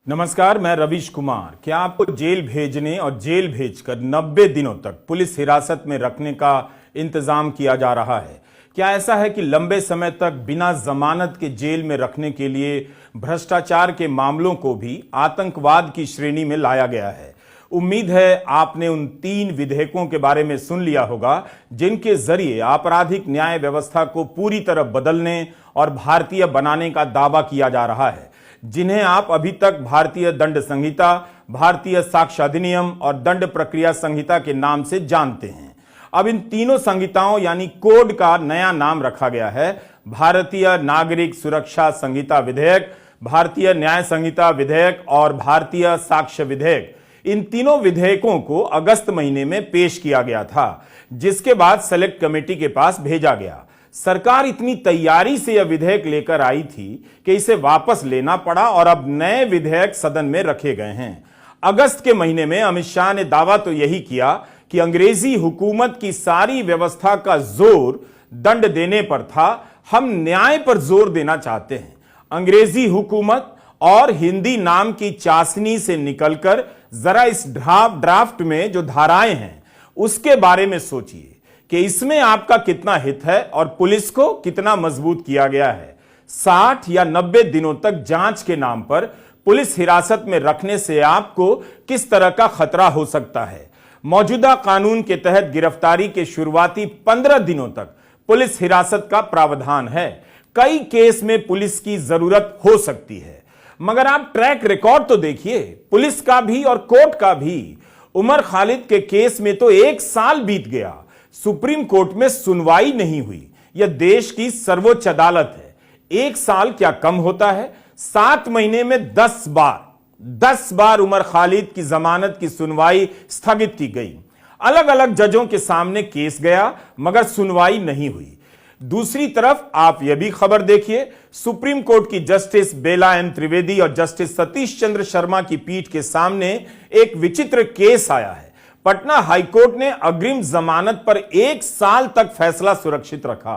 नमस्कार, मैं रवीश कुमार। क्या आपको जेल भेजने और जेल भेजकर 90 दिनों तक पुलिस हिरासत में रखने का इंतजाम किया जा रहा है? क्या ऐसा है कि लंबे समय तक बिना जमानत के जेल में रखने के लिए भ्रष्टाचार के मामलों को भी आतंकवाद की श्रेणी में लाया गया है? उम्मीद है आपने उन 3 विधेयकों के बारे में सुन लिया होगा जिनके जरिए आपराधिक न्याय व्यवस्था को पूरी तरह बदलने और भारतीय बनाने का दावा किया जा रहा है, जिन्हें आप अभी तक भारतीय दंड संहिता, भारतीय साक्ष्य अधिनियम और दंड प्रक्रिया संहिता के नाम से जानते हैं। अब इन तीनों संहिताओं यानी कोड का नया नाम रखा गया है भारतीय नागरिक सुरक्षा संहिता विधेयक, भारतीय न्याय संहिता विधेयक और भारतीय साक्ष्य विधेयक। इन तीनों विधेयकों को अगस्त महीने में पेश किया गया था, जिसके बाद सेलेक्ट कमेटी के पास भेजा गया। सरकार इतनी तैयारी से यह विधेयक लेकर आई थी कि इसे वापस लेना पड़ा और अब नए विधेयक सदन में रखे गए हैं। अगस्त के महीने में अमित शाह ने दावा तो यही किया कि अंग्रेजी हुकूमत की सारी व्यवस्था का जोर दंड देने पर था, हम न्याय पर जोर देना चाहते हैं। अंग्रेजी हुकूमत और हिंदी नाम की चाशनी से निकलकर जरा इस ड्राफ्ट में जो धाराएं हैं उसके बारे में सोचिए कि इसमें आपका कितना हित है और पुलिस को कितना मजबूत किया गया है। 60 या 90 दिनों तक जांच के नाम पर पुलिस हिरासत में रखने से आपको किस तरह का खतरा हो सकता है? मौजूदा कानून के तहत गिरफ्तारी के शुरुआती 15 दिनों तक पुलिस हिरासत का प्रावधान है। कई केस में पुलिस की जरूरत हो सकती है, मगर आप ट्रैक रिकॉर्ड तो देखिए, पुलिस का भी और कोर्ट का भी। उमर खालिद के केस में तो 1 साल बीत गया, सुप्रीम कोर्ट में सुनवाई नहीं हुई। यह देश की सर्वोच्च अदालत है। 1 साल क्या कम होता है? 7 महीने में 10 बार उमर खालिद की जमानत की सुनवाई स्थगित की गई। अलग अलग जजों के सामने केस गया, मगर सुनवाई नहीं हुई। दूसरी तरफ आप यह भी खबर देखिए, सुप्रीम कोर्ट की जस्टिस बेला एम त्रिवेदी और जस्टिस सतीश चंद्र शर्मा की पीठ के सामने एक विचित्र केस आया है। पटना हाईकोर्ट ने अग्रिम जमानत पर 1 साल तक फैसला सुरक्षित रखा।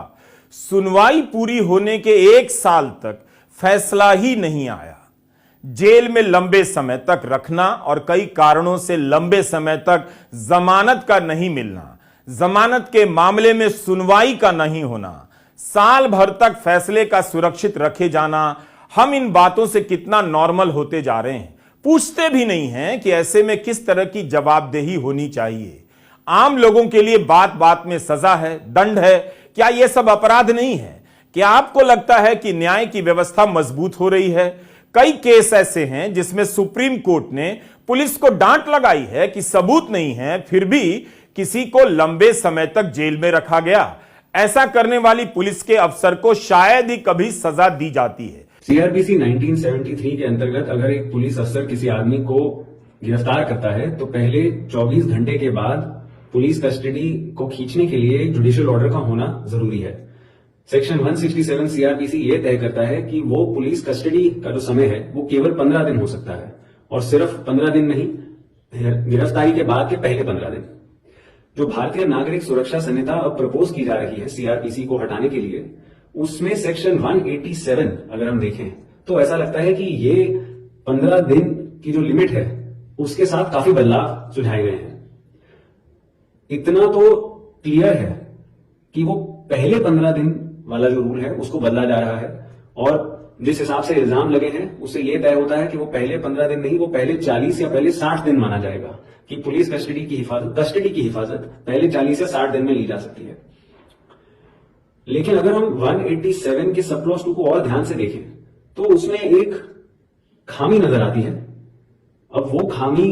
सुनवाई पूरी होने के 1 साल तक फैसला ही नहीं आया। जेल में लंबे समय तक रखना और कई कारणों से लंबे समय तक जमानत का नहीं मिलना, जमानत के मामले में सुनवाई का नहीं होना, साल भर तक फैसले का सुरक्षित रखे जाना, हम इन बातों से कितना नॉर्मल होते जा रहे हैं। पूछते भी नहीं हैं कि ऐसे में किस तरह की जवाबदेही होनी चाहिए। आम लोगों के लिए बात बात में सजा है, दंड है। क्या यह सब अपराध नहीं है? क्या आपको लगता है कि न्याय की व्यवस्था मजबूत हो रही है? कई केस ऐसे हैं जिसमें सुप्रीम कोर्ट ने पुलिस को डांट लगाई है कि सबूत नहीं है, फिर भी किसी को लंबे समय तक जेल में रखा गया। ऐसा करने वाली पुलिस के अफसर को शायद ही कभी सजा दी जाती है। सीआरपीसी 1973 के अंतर्गत अगर एक पुलिस अफसर किसी आदमी को गिरफ्तार करता है तो पहले 24 घंटे के बाद पुलिस कस्टडी को खींचने के लिए जुडिशियल ऑर्डर का होना जरूरी है। सेक्शन 167 सीआरपीसी ये तय करता है कि वो पुलिस कस्टडी का जो समय है वो केवल 15 दिन हो सकता है, और सिर्फ 15 दिन नहीं, गिरफ्तारी के बाद के पहले 15 दिन। जो भारतीय नागरिक सुरक्षा संहिता अब प्रपोज की जा रही है सीआरपीसी को हटाने के लिए, उसमें सेक्शन 187 अगर हम देखें तो ऐसा लगता है कि ये 15 दिन की जो लिमिट है उसके साथ काफी बदलाव सुझाए गए हैं। इतना तो क्लियर है कि वो पहले 15 दिन वाला जो रूल है उसको बदला जा रहा है, और जिस हिसाब से इल्जाम लगे हैं उससे यह तय होता है कि वो पहले 15 दिन नहीं, वो पहले 40 या पहले 60 दिन माना जाएगा कि पुलिस कस्टडी की हिफाजत पहले 40 या 60 दिन में ली जा सकती है। लेकिन अगर हम 187 के सब क्लॉज 2 को और ध्यान से देखें तो उसमें एक खामी नजर आती है। अब वो खामी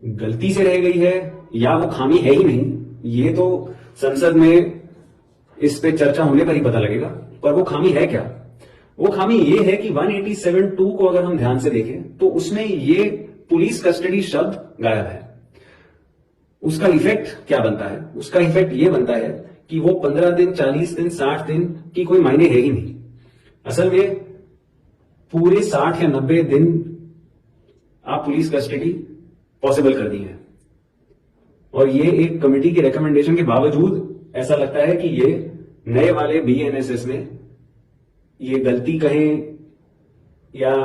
गलती से रह गई है या वो खामी है ही नहीं, ये तो संसद में इस पे चर्चा होने पर ही पता लगेगा। पर वो खामी है क्या? वो खामी ये है कि 187(2) को अगर हम ध्यान से देखें तो उसमें ये पुलिस कस्टडी शब्द गायब है। उसका इफेक्ट क्या बनता है? उसका इफेक्ट ये बनता है कि वो 15 दिन, 40 दिन, 60 दिन की कोई मायने है ही नहीं। असल में पूरे 60 या 90 दिन आप पुलिस कस्टडी पॉसिबल कर दी है, और ये एक कमेटी के रिकमेंडेशन के बावजूद ऐसा लगता है कि ये नए वाले बीएनएसएस में ये गलती कहें या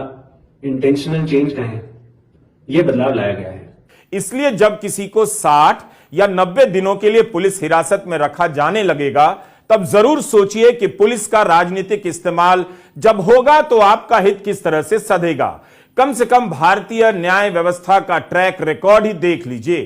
इंटेंशनल चेंज कहें, यह बदलाव लाया गया है। इसलिए जब किसी को 60 या 90 दिनों के लिए पुलिस हिरासत में रखा जाने लगेगा, तब जरूर सोचिए कि पुलिस का राजनीतिक इस्तेमाल जब होगा तो आपका हित किस तरह से सधेगा। कम से कम भारतीय न्याय व्यवस्था का ट्रैक रिकॉर्ड ही देख लीजिए।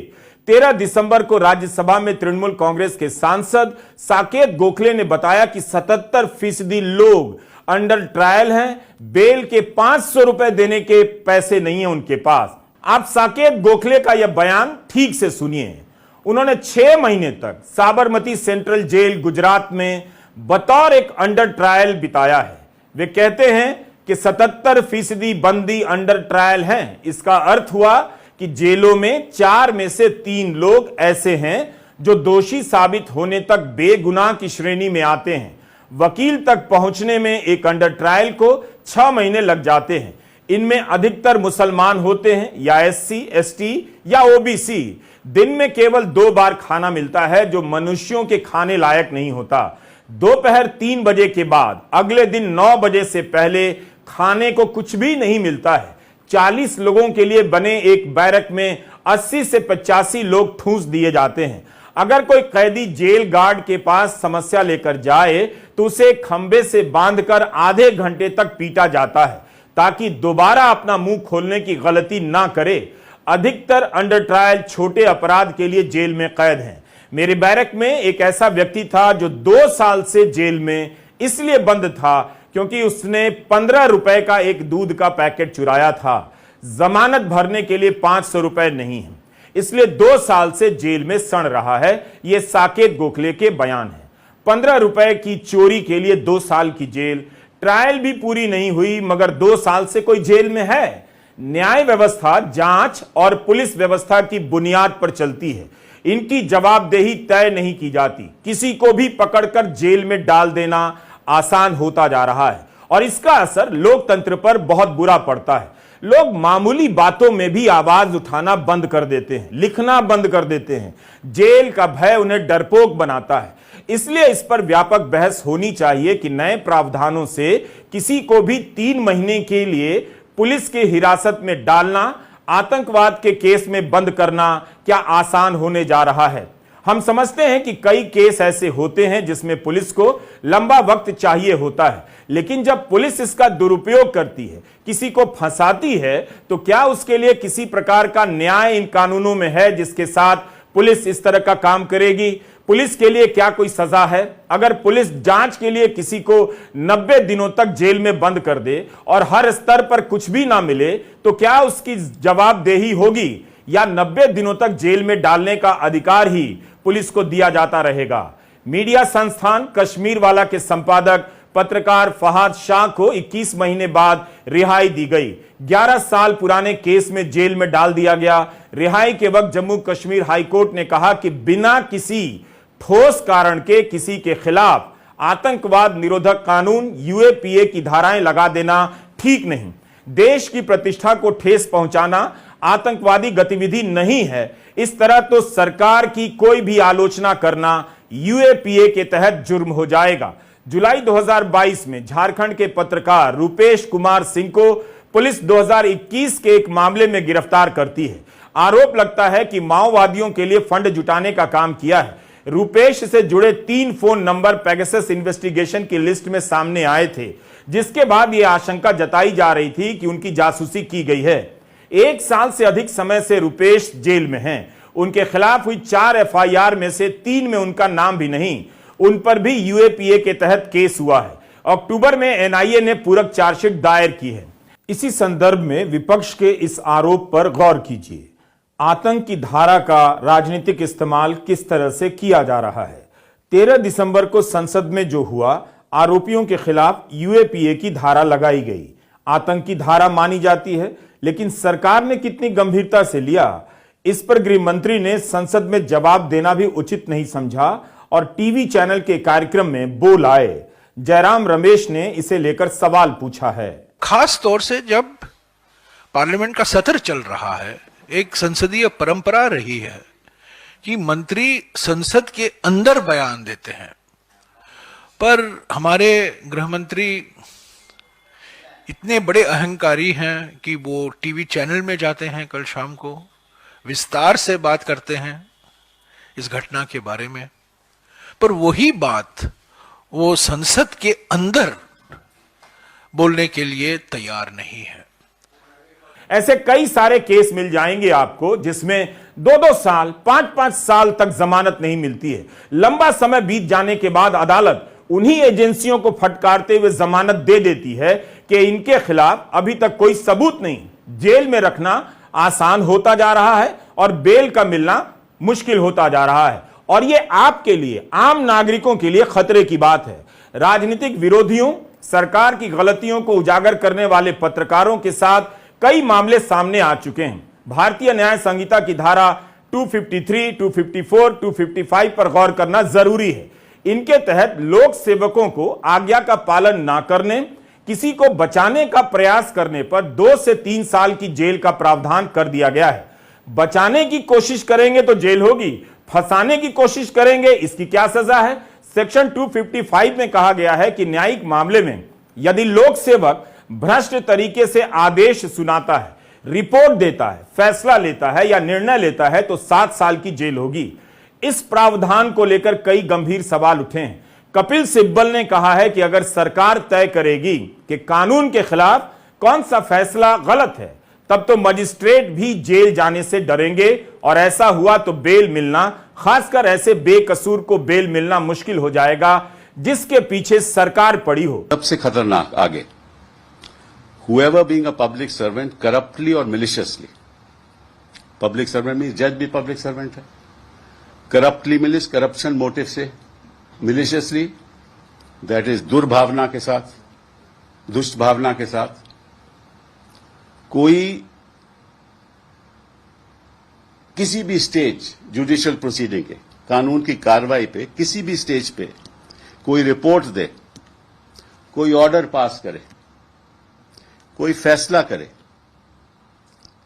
13 दिसंबर को राज्यसभा में तृणमूल कांग्रेस के सांसद साकेत गोखले ने बताया कि 77% लोग अंडर ट्रायल हैं, बेल के 500 रुपए देने के पैसे नहीं है उनके पास। आप साकेत गोखले का यह बयान ठीक से सुनिए। उन्होंने 6 महीने तक साबरमती सेंट्रल जेल गुजरात में बतौर एक अंडर ट्रायल बिताया है। वे कहते हैं कि 77% बंदी अंडर ट्रायल हैं। इसका अर्थ हुआ कि जेलों में 4 में से 3 लोग ऐसे हैं जो दोषी साबित होने तक बेगुनाह की श्रेणी में आते हैं। वकील तक पहुंचने में एक अंडर ट्रायल को 6 महीने लग जाते हैं। इनमें अधिकतर मुसलमान होते हैं या SC, ST या OBC। दिन में केवल 2 बार खाना मिलता है जो मनुष्यों के खाने लायक नहीं होता। दोपहर 3 बजे के बाद अगले दिन 9 बजे से पहले खाने को कुछ भी नहीं मिलता है। 40 लोगों के लिए बने एक बैरक में 80 से 85 लोग ठूंस दिए जाते हैं। अगर कोई कैदी जेल गार्ड के पास समस्या लेकर जाए तो उसे खंबे से बांधकर आधे घंटे तक पीटा जाता है ताकि दोबारा अपना मुंह खोलने की गलती ना करे। अधिकतर अंडर ट्रायल छोटे अपराध के लिए जेल में कैद हैं। मेरे बैरक में एक ऐसा व्यक्ति था जो 2 साल से जेल में इसलिए बंद था क्योंकि उसने 15 रुपए का एक दूध का पैकेट चुराया था। जमानत भरने के लिए 500 रुपए नहीं है, इसलिए 2 साल से जेल में सड़ रहा है। यह साकेत गोखले के बयान है। 15 रुपए की चोरी के लिए 2 साल की जेल, ट्रायल भी पूरी नहीं हुई मगर 2 साल से कोई जेल में है। न्याय व्यवस्था जांच और पुलिस व्यवस्था की बुनियाद पर चलती है। इनकी जवाबदेही तय नहीं की जाती। किसी को भी पकड़कर जेल में डाल देना आसान होता जा रहा है और इसका असर लोकतंत्र पर बहुत बुरा पड़ता है। लोग मामूली बातों में भी आवाज उठाना बंद कर देते हैं, लिखना बंद कर देते हैं। जेल का भय उन्हें डरपोक बनाता है। इसलिए इस पर व्यापक बहस होनी चाहिए कि नए प्रावधानों से किसी को भी 3 महीने के लिए पुलिस की हिरासत में डालना, आतंकवाद के केस में बंद करना क्या आसान होने जा रहा है। हम समझते हैं कि कई केस ऐसे होते हैं जिसमें पुलिस को लंबा वक्त चाहिए होता है, लेकिन जब पुलिस इसका दुरुपयोग करती है, किसी को फंसाती है, तो क्या उसके लिए किसी प्रकार का न्याय इन कानूनों में है जिसके साथ पुलिस इस तरह का काम करेगी? पुलिस के लिए क्या कोई सजा है? अगर पुलिस जांच के लिए किसी को 90 दिनों तक जेल में बंद कर दे और हर स्तर पर कुछ भी ना मिले तो क्या उसकी जवाबदेही होगी या 90 दिनों तक जेल में डालने का अधिकार ही पुलिस को दिया जाता रहेगा? मीडिया संस्थान कश्मीर वाला के संपादक पत्रकार फहाद शाह को 21 महीने बाद रिहाई दी गई। 11 साल पुराने केस में जेल में डाल दिया गया। रिहाई के वक्त जम्मू कश्मीर हाईकोर्ट ने कहा कि बिना किसी ठोस कारण के किसी के खिलाफ आतंकवाद निरोधक कानून UAPA की धाराएं लगा देना ठीक नहीं। देश की प्रतिष्ठा को ठेस पहुंचाना आतंकवादी गतिविधि नहीं है। इस तरह तो सरकार की कोई भी आलोचना करना UAPA के तहत जुर्म हो जाएगा। जुलाई 2022 में झारखंड के पत्रकार रूपेश कुमार सिंह को पुलिस 2021 के एक मामले में गिरफ्तार करती है। आरोप लगता है कि माओवादियों के लिए फंड जुटाने का काम किया है। रूपेश से जुड़े 3 फोन नंबर पेगासस इन्वेस्टिगेशन की लिस्ट में सामने आए थे, जिसके बाद यह आशंका जताई जा रही थी कि उनकी जासूसी की गई है। 1 साल से अधिक समय से रूपेश जेल में हैं। उनके खिलाफ हुई 4 FIR में से 3 में उनका नाम भी नहीं। उन पर भी UAPA के तहत केस हुआ है। अक्टूबर में NIA ने पूरक चार्जशीट दायर की है। इसी संदर्भ में विपक्ष के इस आरोप पर गौर कीजिए। आतंक की धारा का राजनीतिक इस्तेमाल किस तरह से किया जा रहा है। 13 दिसंबर को संसद में जो हुआ, आरोपियों के खिलाफ UAPA की धारा लगाई गई। आतंक की धारा मानी जाती है, लेकिन सरकार ने कितनी गंभीरता से लिया, इस पर गृह मंत्री ने संसद में जवाब देना भी उचित नहीं समझा और टीवी चैनल के कार्यक्रम में बोल आए। जयराम रमेश ने इसे लेकर सवाल पूछा है। खास तौर से जब पार्लियामेंट का सत्र चल रहा है, एक संसदीय परंपरा रही है कि मंत्री संसद के अंदर बयान देते हैं, पर हमारे गृह मंत्री इतने बड़े अहंकारी हैं कि वो टीवी चैनल में जाते हैं, कल शाम को विस्तार से बात करते हैं इस घटना के बारे में, पर वही बात वो संसद के अंदर बोलने के लिए तैयार नहीं है। ऐसे कई सारे केस मिल जाएंगे आपको जिसमें 2-2 साल, 5-5 साल तक जमानत नहीं मिलती है। लंबा समय बीत जाने के बाद अदालत उन्हीं एजेंसियों को फटकारते हुए जमानत दे देती है कि इनके खिलाफ अभी तक कोई सबूत नहीं। जेल में रखना आसान होता जा रहा है और बेल का मिलना मुश्किल होता जा रहा है, और यह आपके लिए, आम नागरिकों के लिए खतरे की बात है। राजनीतिक विरोधियों, सरकार की गलतियों को उजागर करने वाले पत्रकारों के साथ कई मामले सामने आ चुके हैं। भारतीय न्याय संहिता की धारा 253, 254, 255 पर गौर करना जरूरी है। इनके तहत लोक सेवकों को आज्ञा का पालन ना करने, किसी को बचाने का प्रयास करने पर 2 से 3 साल की जेल का प्रावधान कर दिया गया है। बचाने की कोशिश करेंगे तो जेल होगी, फंसाने की कोशिश करेंगे इसकी क्या सजा है? सेक्शन 255 में कहा गया है कि न्यायिक मामले में यदि लोक सेवक भ्रष्ट तरीके से आदेश सुनाता है, रिपोर्ट देता है, फैसला लेता है या निर्णय लेता है तो 7 साल की जेल होगी। इस प्रावधान को लेकर कई गंभीर सवाल उठे हैं। कपिल सिब्बल ने कहा है कि अगर सरकार तय करेगी कि कानून के खिलाफ कौन सा फैसला गलत है, तब तो मजिस्ट्रेट भी जेल जाने से डरेंगे, और ऐसा हुआ तो बेल मिलना, खासकर ऐसे बेकसूर को बेल मिलना मुश्किल हो जाएगा जिसके पीछे सरकार पड़ी हो। सबसे खतरनाक आगे, whoever being a public servant corruptly or maliciously, public servant means जज भी public servant है, corruptly means corruption motive से, maliciously that is दुर्भावना के साथ, दुष्ट भावना के साथ कोई किसी भी स्टेज जुडिशियल प्रोसीडिंग के, कानून की कार्रवाई पे किसी भी स्टेज पे कोई रिपोर्ट दे, कोई ऑर्डर पास करे, कोई फैसला करे,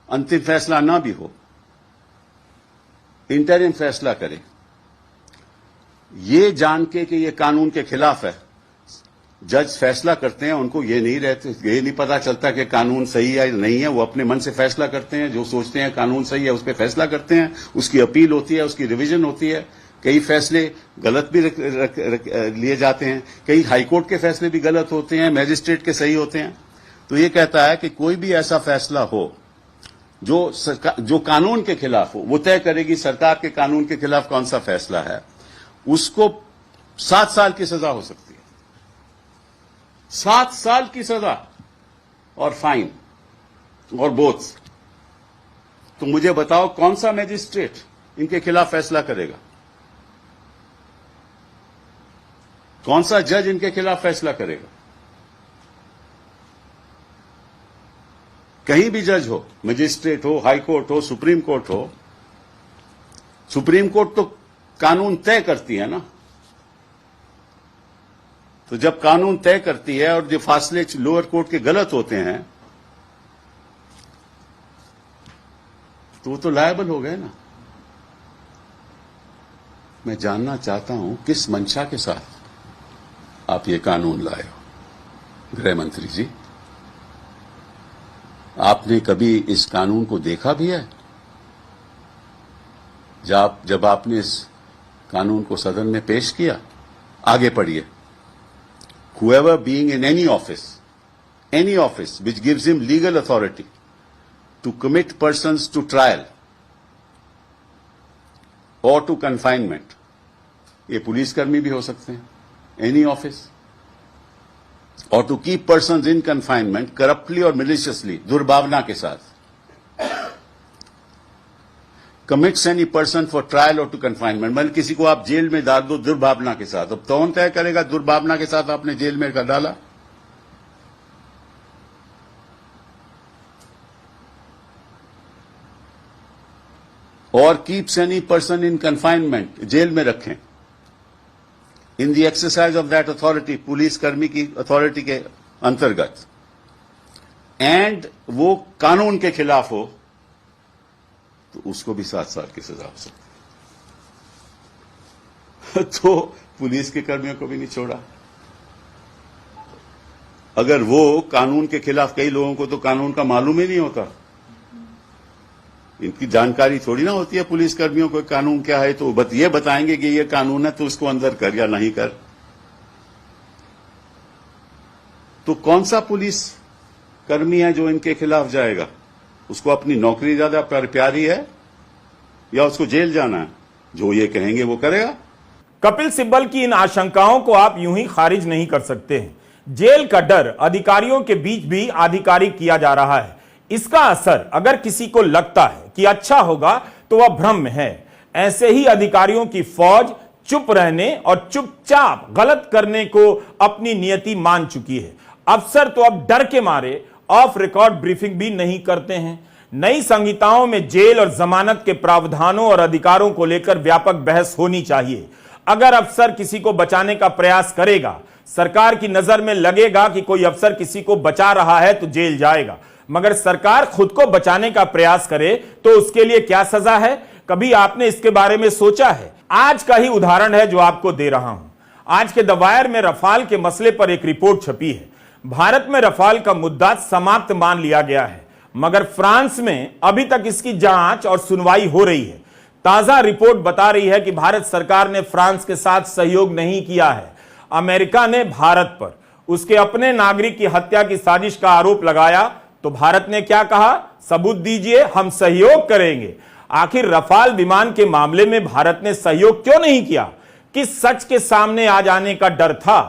अंतिम फैसला ना भी हो, इंटरिम फैसला करे, ये जान के कि ये कानून के खिलाफ है, जज फैसला करते हैं, उनको ये नहीं पता चलता कि कानून सही है या नहीं है, वो अपने मन से फैसला करते हैं, जो सोचते हैं कानून सही है उस पर फैसला करते हैं, उसकी अपील होती है, उसकी रिवीजन होती है, कई फैसले गलत भी लिए जाते हैं, कई हाईकोर्ट के फैसले भी गलत होते हैं, मैजिस्ट्रेट के सही होते हैं। तो ये कहता है कि कोई भी ऐसा फैसला हो जो कानून के खिलाफ हो, वो तय करेगी सरकार के कानून के खिलाफ कौन सा फैसला है, उसको 7 साल की सजा हो सकती है, 7 साल की सजा और फाइन और बोथ। तो मुझे बताओ कौन सा मैजिस्ट्रेट इनके खिलाफ फैसला करेगा, कौन सा जज इनके खिलाफ फैसला करेगा? कहीं भी जज हो, मजिस्ट्रेट हो, हाई कोर्ट हो, सुप्रीम कोर्ट हो, सुप्रीम कोर्ट तो कानून तय करती है ना। तो जब कानून तय करती है और जो फासले लोअर कोर्ट के गलत होते हैं तो वो तो लायबल हो गए ना। मैं जानना चाहता हूं किस मंशा के साथ आप ये कानून लाए हो गृह मंत्री जी? आपने कभी इस कानून को देखा भी है? जब आपने इस कानून को सदन में पेश किया, आगे पढ़िए। Whoever being in any office which gives him legal authority to commit persons to trial or to confinement, ये पुलिसकर्मी भी हो सकते हैं, any office, or to keep persons in confinement corruptly or maliciously, दुर्भावना के साथ, commits any person for trial or to confinement, मतलब किसी को आप जेल में डाल दो दुर्भावना के साथ। अब कौन तय करेगा दुर्भावना के साथ आपने जेल में कर डाला? और keeps any person in confinement, jail में रखें, in the exercise of that authority, police कर्मी की अथॉरिटी के अंतर्गत, एंड वो कानून के खिलाफ हो, तो उसको भी 7 साल की सजा हो सकती है। तो पुलिस के कर्मियों को भी नहीं छोड़ा। अगर वो कानून के खिलाफ, कई लोगों को तो कानून का मालूम ही नहीं होता, इनकी जानकारी थोड़ी ना होती है पुलिस कर्मियों को कानून क्या है, तो ये बताएंगे कि ये कानून है तो उसको अंदर कर या नहीं कर। तो कौन सा पुलिस कर्मी है जो इनके खिलाफ जाएगा? उसको अपनी नौकरी ज्यादा प्यारी है या उसको जेल जाना है? जो ये कहेंगे वो करेगा। कपिल सिब्बल की इन आशंकाओं को आप यूं ही खारिज नहीं कर सकते हैं। जेल का डर अधिकारियों के बीच भी आधिकारिक किया जा रहा है। इसका असर अगर किसी को लगता है कि अच्छा होगा तो वह भ्रम में है। ऐसे ही अधिकारियों की फौज चुप रहने और चुपचाप गलत करने को अपनी नियति मान चुकी है। अफसर तो अब डर के मारे ऑफ रिकॉर्ड ब्रीफिंग भी नहीं करते हैं। नई संहिताओं में जेल और जमानत के प्रावधानों और अधिकारों को लेकर व्यापक बहस होनी चाहिए। अगर अफसर किसी को बचाने का प्रयास करेगा, सरकार की नजर में लगेगा कि कोई अफसर किसी को बचा रहा है तो जेल जाएगा, मगर सरकार खुद को बचाने का प्रयास करे तो उसके लिए क्या सजा है? कभी आपने इसके बारे में सोचा है? आज का ही उदाहरण है जो आपको दे रहा हूं। आज के द वायर में रफाल के मसले पर एक रिपोर्ट छपी है। भारत में रफाल का मुद्दा समाप्त मान लिया गया है, मगर फ्रांस में अभी तक इसकी जांच और सुनवाई हो रही है। ताजा रिपोर्ट बता रही है कि भारत सरकार ने फ्रांस के साथ सहयोग नहीं किया है। अमेरिका ने भारत पर उसके अपने नागरिक की हत्या की साजिश का आरोप लगाया तो भारत ने क्या कहा? सबूत दीजिए, हम सहयोग करेंगे। आखिर रफाल विमान के मामले में भारत ने सहयोग क्यों नहीं किया? किस सच के सामने आ जाने का डर था?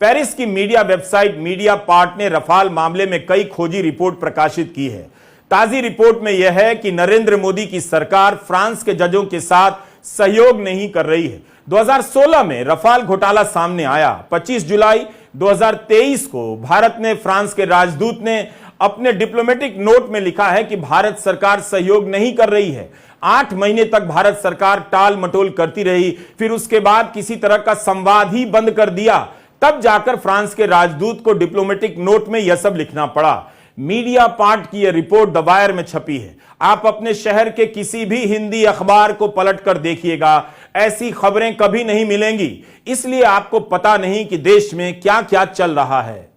पेरिस की मीडिया वेबसाइट मीडिया पार्ट ने रफाल मामले में कई खोजी रिपोर्ट प्रकाशित की है। ताजी रिपोर्ट में यह है कि नरेंद्र मोदी की सरकार फ्रांस के जजों के साथ सहयोग नहीं कर रही है। 2016 में रफाल घोटाला सामने आया। 25 जुलाई 2023 को भारत ने फ्रांस के राजदूत ने अपने डिप्लोमेटिक नोट में लिखा है कि भारत सरकार सहयोग नहीं कर रही है। 8 महीने तक भारत सरकार टाल मटोल करती रही, फिर उसके बाद किसी तरह का संवाद ही बंद कर दिया। तब जाकर फ्रांस के राजदूत को डिप्लोमेटिक नोट में यह सब लिखना पड़ा। मीडिया पार्ट की यह रिपोर्ट द वायर में छपी है। आप अपने शहर के किसी भी हिंदी अखबार को पलट कर देखिएगा, ऐसी खबरें कभी नहीं मिलेंगी। इसलिए आपको पता नहीं कि देश में क्या क्या चल रहा है।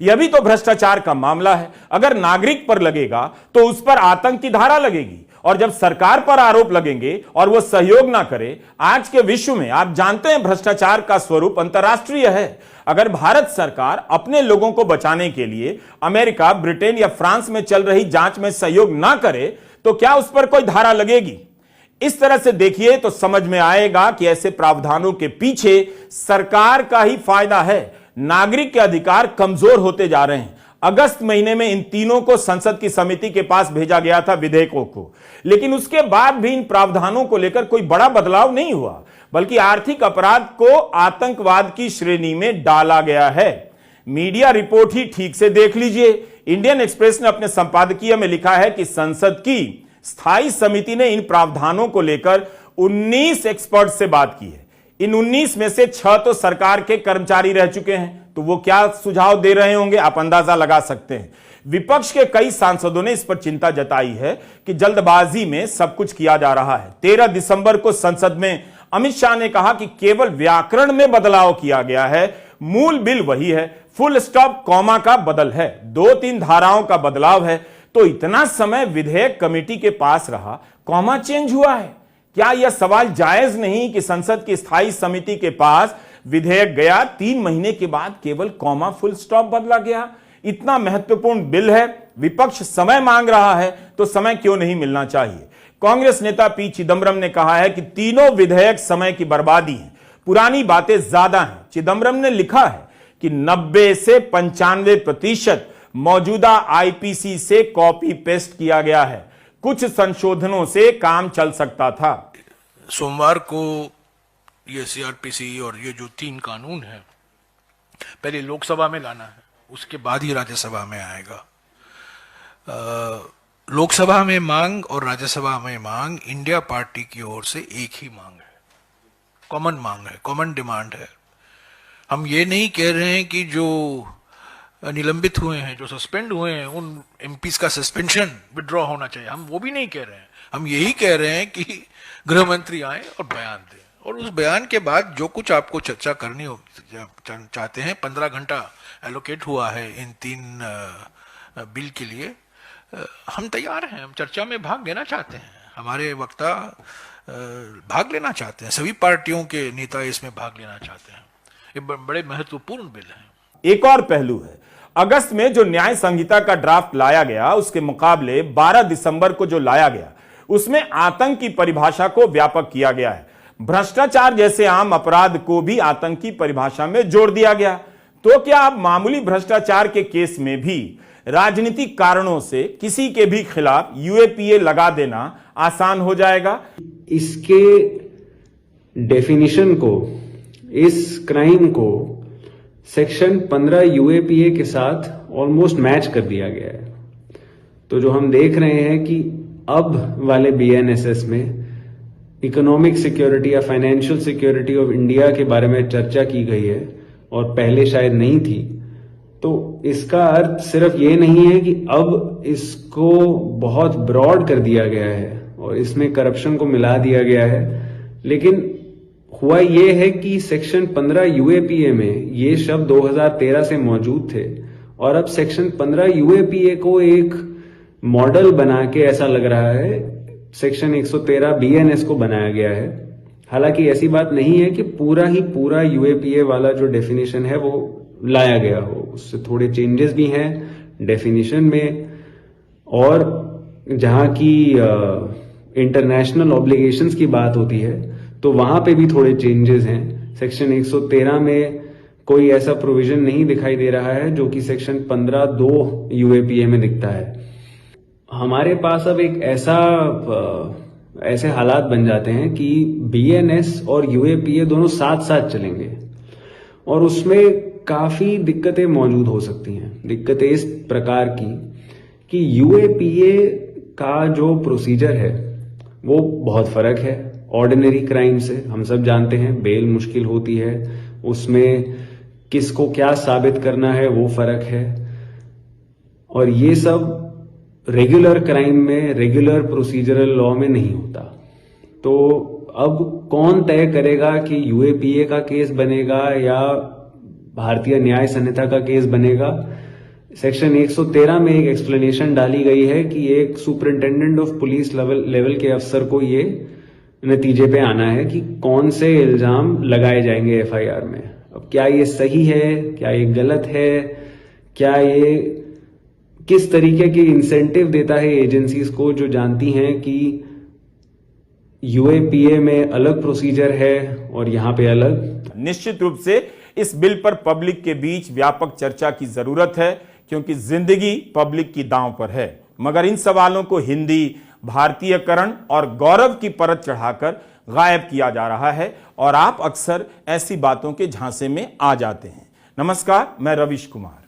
यह भी तो भ्रष्टाचार का मामला है। अगर नागरिक पर लगेगा तो उस पर आतंक की धारा लगेगी, और जब सरकार पर आरोप लगेंगे और वो सहयोग ना करे। आज के विश्व में आप जानते हैं भ्रष्टाचार का स्वरूप अंतर्राष्ट्रीय है। अगर भारत सरकार अपने लोगों को बचाने के लिए अमेरिका, ब्रिटेन या फ्रांस में चल रही जांच में सहयोग ना करे तो क्या उस पर कोई धारा लगेगी? इस तरह से देखिए तो समझ में आएगा कि ऐसे प्रावधानों के पीछे सरकार का ही फायदा है। नागरिक के अधिकार कमजोर होते जा रहे हैं। अगस्त महीने में इन तीनों को संसद की समिति के पास भेजा गया था, विधेयकों को, लेकिन उसके बाद भी इन प्रावधानों को लेकर कोई बड़ा बदलाव नहीं हुआ, बल्कि आर्थिक अपराध को आतंकवाद की श्रेणी में डाला गया है। मीडिया रिपोर्ट ही ठीक से देख लीजिए। इंडियन एक्सप्रेस ने अपने संपादकीय में लिखा है कि संसद की स्थायी समिति ने इन प्रावधानों को लेकर 19 एक्सपर्ट से बात की है। इन 19 में से 6 तो सरकार के कर्मचारी रह चुके हैं, तो वो क्या सुझाव दे रहे होंगे आप अंदाजा लगा सकते हैं। विपक्ष के कई सांसदों ने इस पर चिंता जताई है कि जल्दबाजी में सब कुछ किया जा रहा है। 13 दिसंबर को संसद में अमित शाह ने कहा कि केवल व्याकरण में बदलाव किया गया है, मूल बिल वही है, फुल स्टॉप कॉमा का बदल है, 2-3 धाराओं का बदलाव है। तो इतना समय विधेयक कमेटी के पास रहा, कॉमा चेंज हुआ है। क्या यह सवाल जायज नहीं कि संसद की स्थायी समिति के पास विधेयक गया, 3 महीने के बाद केवल कॉमा फुल स्टॉप बदला गया? इतना महत्वपूर्ण बिल है, विपक्ष समय मांग रहा है, तो समय क्यों नहीं मिलना चाहिए? कांग्रेस नेता पी चिदम्बरम ने कहा है कि तीनों विधेयक समय की बर्बादी है, पुरानी बातें ज्यादा हैं। चिदम्बरम ने लिखा है कि 90 से 95% मौजूदा आईपीसी से कॉपी पेस्ट किया गया है, कुछ संशोधनों से काम चल सकता था। सोमवार को ये सीआरपीसी और ये जो 3 कानून है पहले लोकसभा में लाना है, उसके बाद ही राज्यसभा में आएगा। लोकसभा में मांग और राज्यसभा में मांग इंडिया पार्टी की ओर से एक ही मांग है, कॉमन मांग है, कॉमन डिमांड है। हम ये नहीं कह रहे हैं कि जो निलंबित हुए हैं, जो सस्पेंड हुए हैं, उन एमपीज का सस्पेंशन विड्रॉ होना चाहिए, हम वो भी नहीं कह रहे हैं। हम यही कह रहे हैं कि गृह मंत्री आए और बयान दें। और उस बयान के बाद जो कुछ आपको चर्चा करनी हो चाहते हैं, 15 घंटा एलोकेट हुआ है इन 3 बिल के लिए, हम तैयार हैं, हम चर्चा में भाग लेना चाहते हैं, हमारे वक्ता भाग लेना चाहते हैं, सभी पार्टियों के नेता इसमें भाग लेना चाहते हैं। ये बड़े महत्वपूर्ण बिल हैं। एक और पहलू है, अगस्त में जो न्याय संहिता का ड्राफ्ट लाया गया उसके मुकाबले 12 दिसंबर को जो लाया गया उसमें आतंक की परिभाषा को व्यापक किया गया है। भ्रष्टाचार जैसे आम अपराध को भी आतंक की परिभाषा में जोड़ दिया गया। तो क्या अब मामूली भ्रष्टाचार के केस में भी राजनीतिक कारणों से किसी के भी खिलाफ यूएपीए लगा देना आसान हो जाएगा? इसके डेफिनिशन को, इस क्राइम को सेक्शन 15 यूएपीए के साथ ऑलमोस्ट मैच कर दिया गया है। तो जो हम देख रहे हैं कि अब वाले बीएनएसएस में इकोनॉमिक सिक्योरिटी या फाइनेंशियल सिक्योरिटी ऑफ इंडिया के बारे में चर्चा की गई है और पहले शायद नहीं थी, तो इसका अर्थ सिर्फ ये नहीं है कि अब इसको बहुत ब्रॉड कर दिया गया है और इसमें करप्शन को मिला दिया गया है, लेकिन हुआ ये है कि सेक्शन 15 यूएपीए में ये शब्द 2013 से मौजूद थे और अब सेक्शन 15 यूएपीए को एक मॉडल बना के ऐसा लग रहा है सेक्शन 113 बीएनएस को बनाया गया है। हालांकि ऐसी बात नहीं है कि पूरा यूएपीए वाला जो डेफिनेशन है वो लाया गया हो, उससे थोड़े चेंजेस भी हैं डेफिनेशन में, और जहां की इंटरनेशनल ऑब्लिगेशंस की बात होती है तो वहां पे भी थोड़े चेंजेस हैं। सेक्शन 113 में कोई ऐसा प्रोविजन नहीं दिखाई दे रहा है जो कि सेक्शन 15(2) यूएपीए में दिखता है। हमारे पास अब एक ऐसे हालात बन जाते हैं कि बीएनएस और यूएपीए दोनों साथ साथ चलेंगे और उसमें काफी दिक्कतें मौजूद हो सकती हैं। दिक्कतें इस प्रकार की कि यूएपीए का जो प्रोसीजर है वो बहुत फर्क है ऑर्डिनरी क्राइम से। हम सब जानते हैं बेल मुश्किल होती है, उसमें किसको क्या साबित करना है वो फर्क है, और ये सब रेगुलर क्राइम में, रेगुलर प्रोसीजरल लॉ में नहीं होता। तो अब कौन तय करेगा कि यूएपीए का केस बनेगा या भारतीय न्याय संहिता का केस बनेगा? सेक्शन 113 में एक एक्सप्लेनेशन डाली गई है कि एक सुपरिंटेंडेंट ऑफ पुलिस लेवल के अफसर को ये नतीजे पे आना है कि कौन से इल्जाम लगाए जाएंगे एफआईआर में। अब क्या ये सही है, क्या ये गलत है, क्या ये किस तरीके की इंसेंटिव देता है एजेंसीज को जो जानती हैं कि यूएपीए में अलग प्रोसीजर है और यहां पे अलग। निश्चित रूप से इस बिल पर पब्लिक के बीच व्यापक चर्चा की जरूरत है क्योंकि जिंदगी पब्लिक की दांव पर है, मगर इन सवालों को हिंदी, भारतीयकरण और गौरव की परत चढ़ाकर गायब किया जा रहा है और आप अक्सर ऐसी बातों के झांसे में आ जाते हैं। नमस्कार, मैं रविश कुमार।